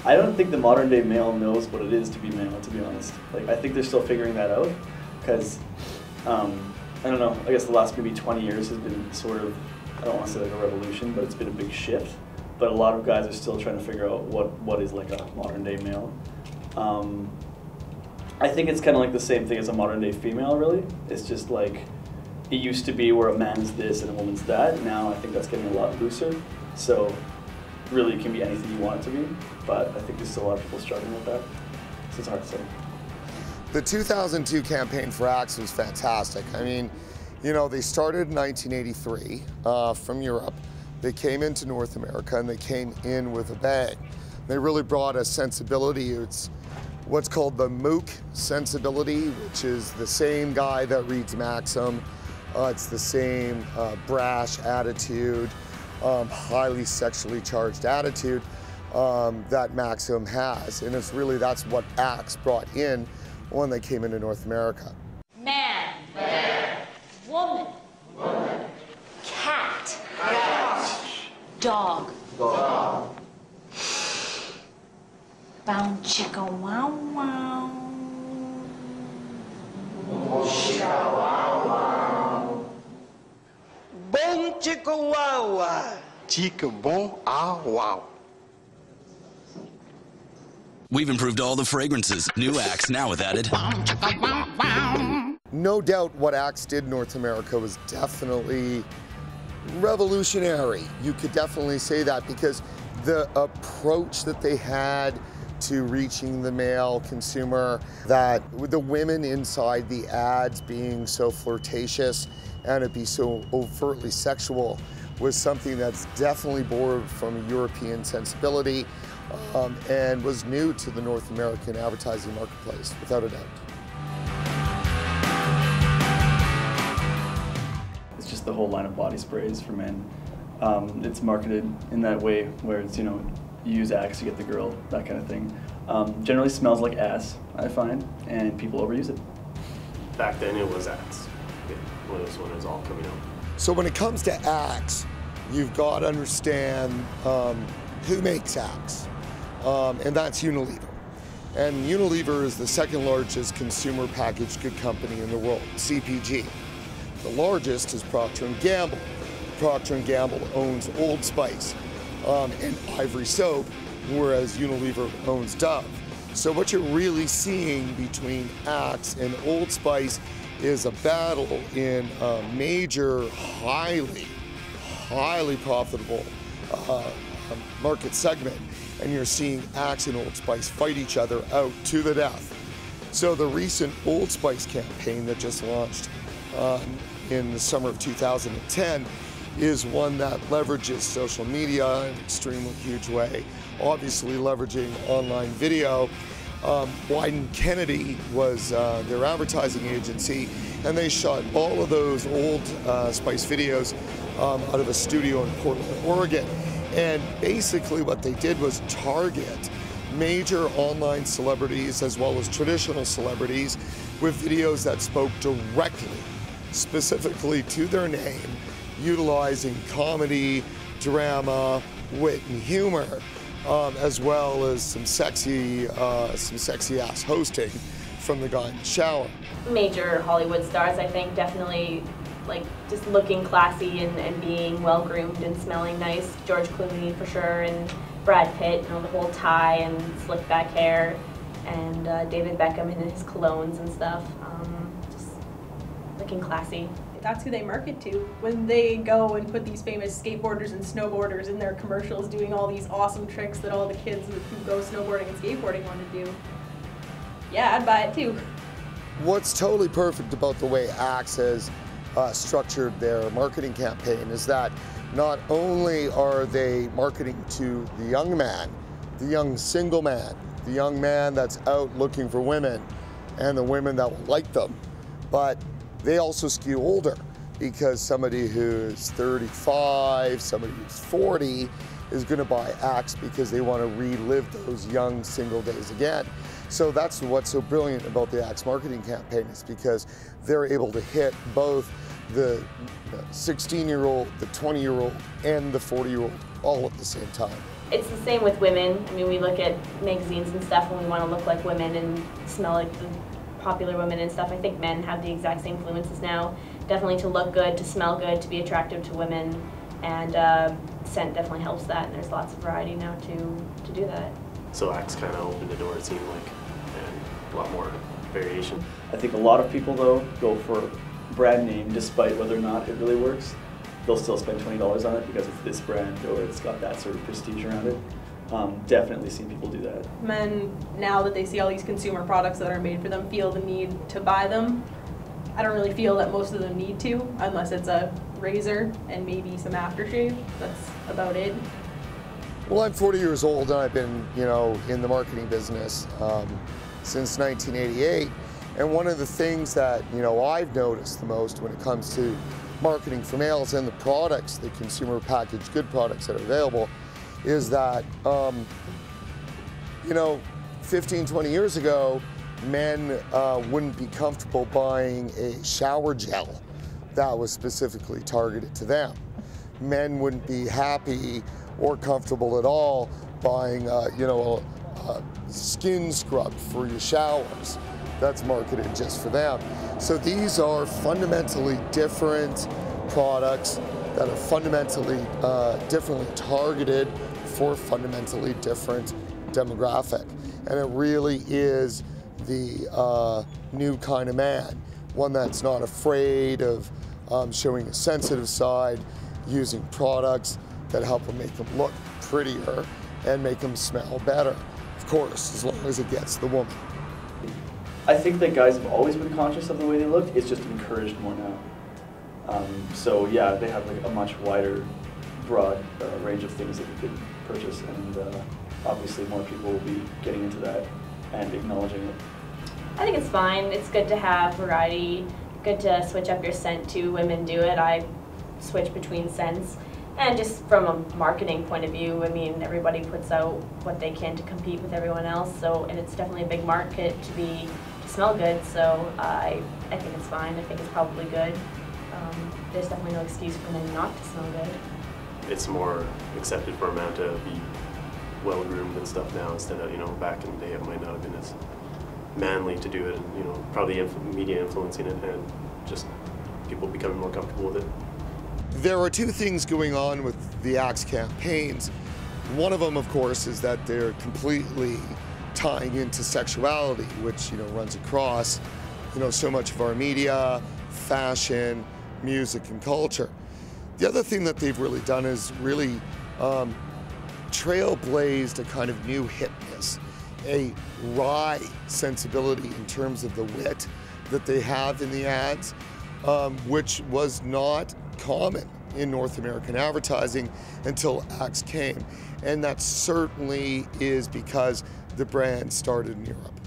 I don't think the modern day male knows what it is to be male, to be honest. Like, I think they're still figuring that out, because, I don't know, I guess the last maybe 20 years has been sort of, I don't want to say like a revolution, but it's been a big shift. But a lot of guys are still trying to figure out what is like a modern day male. I think it's kind of like the same thing as a modern day female, really. It's just like, it used to be where a man's this and a woman's that. Now I think that's getting a lot looser. So really it can be anything you want it to be, but I think there's still a lot of people struggling with that. So it's hard to say. The 2002 campaign for Axe was fantastic. I mean, you know, they started in 1983 from Europe. They came into North America and they came in with a bang. They really brought a sensibility. It's what's called the Mook sensibility, which is the same guy that reads Maxim. It's the same brash attitude, highly sexually charged attitude that Maxim has. And it's really, that's what Axe brought in when they came into North America. Man. Man. Woman. Woman. Cat. Cat. Dog. Dog. Bound chicka wow wow. Chicka wow wow. Bom chicka wow wow. Chica bon ah wow. We've improved all the fragrances. New Axe now with added. No doubt what Axe did in North America was definitely revolutionary. You could definitely say that, because the approach that they had to reaching the male consumer, that with the women inside the ads being so flirtatious and it be so overtly sexual, was something that's definitely borrowed from a European sensibility and was new to the North American advertising marketplace, without a doubt. It's just the whole line of body sprays for men. It's marketed in that way where it's, you know, you use Axe to get the girl, that kind of thing. Generally smells like ass, I find, and people overuse it. Back then it was Axe, when it was all coming out. So when it comes to Axe, you've got to understand who makes Axe, and that's Unilever. And Unilever is the second largest consumer packaged good company in the world, CPG. The largest is Procter & Gamble. Procter & Gamble owns Old Spice and Ivory Soap, whereas Unilever owns Dove. So what you're really seeing between Axe and Old Spice is a battle in a major, highly profitable market segment. And you're seeing Axe and Old Spice fight each other out to the death. So the recent Old Spice campaign that just launched in the summer of 2010 is one that leverages social media in an extremely huge way, obviously leveraging online video. Wyden Kennedy was their advertising agency, and they shot all of those Old Spice videos out of a studio in Portland, Oregon. And basically what they did was target major online celebrities as well as traditional celebrities with videos that spoke directly, specifically to their name, utilizing comedy, drama, wit, and humor, as well as some sexy ass hosting from the guy in the shower. Major Hollywood stars, I think, definitely like just looking classy and being well groomed and smelling nice. George Clooney for sure, and Brad Pitt, you know, the whole tie and slick back hair, and David Beckham and his colognes and stuff. Just looking classy. That's who they market to when they go and put these famous skateboarders and snowboarders in their commercials doing all these awesome tricks that all the kids who go snowboarding and skateboarding want to do. Yeah, I'd buy it too. What's totally perfect about the way Axe has structured their marketing campaign is that not only are they marketing to the young man, the young single man, the young man that's out looking for women and the women that will like them, but they also skew older, because somebody who's 35, somebody who's 40 is going to buy Axe because they want to relive those young single days again. So that's what's so brilliant about the Axe marketing campaign, is because they're able to hit both the 16-year-old, the 20-year-old, and the 40-year-old all at the same time. it's the same with women. I mean, we look at magazines and stuff and we want to look like women and smell like the popular women and stuff. I think men have the exact same influences now. Definitely to look good, to smell good, to be attractive to women, and scent definitely helps that, and there's lots of variety now to do that. So Axe kind of opened the door, it seemed like, and a lot more variation. I think a lot of people, though, go for brand name despite whether or not it really works. They'll still spend $20 on it because it's this brand or it's got that sort of prestige around it. Definitely seen people do that. Men, now that they see all these consumer products that are made for them, feel the need to buy them. I don't really feel that most of them need to, unless it's a razor and maybe some aftershave. That's about it. Well, I'm 40 years old and I've been, in the marketing business since 1988. And one of the things that, I've noticed the most when it comes to marketing for males and the products, the consumer packaged good products that are available, is that, 15, 20 years ago, men wouldn't be comfortable buying a shower gel that was specifically targeted to them. Men wouldn't be happy or comfortable at all buying, a skin scrub for your showers that's marketed just for them. So these are fundamentally different products that are fundamentally differently targeted for fundamentally different demographic. And it really is the new kind of man, one that's not afraid of showing a sensitive side, using products that help them make them look prettier and make them smell better. Of course, as long as it gets the woman. I think that guys have always been conscious of the way they look. It's just encouraged more now. So yeah, they have like a much wider, broad range of things that you could purchase, and obviously more people will be getting into that and acknowledging it. I think it's fine. It's good to have variety, good to switch up your scent too. Women do it. I switch between scents. And just from a marketing point of view, I mean, everybody puts out what they can to compete with everyone else. So, and it's definitely a big market to smell good. So I think it's fine. I think it's probably good. There's definitely no excuse for men not to smell good. It's more accepted for a man to be well-groomed and stuff now instead of, back in the day it might not have been as manly to do it, and, probably media influencing it and just people becoming more comfortable with it. There are two things going on with the Axe campaigns. One of them, of course, is that they're completely tying into sexuality, which, runs across, so much of our media, fashion, music, and culture. The other thing that they've really done is really trailblazed a kind of new hipness, a wry sensibility in terms of the wit that they have in the ads, which was not common in North American advertising until Axe came. And that certainly is because the brand started in Europe.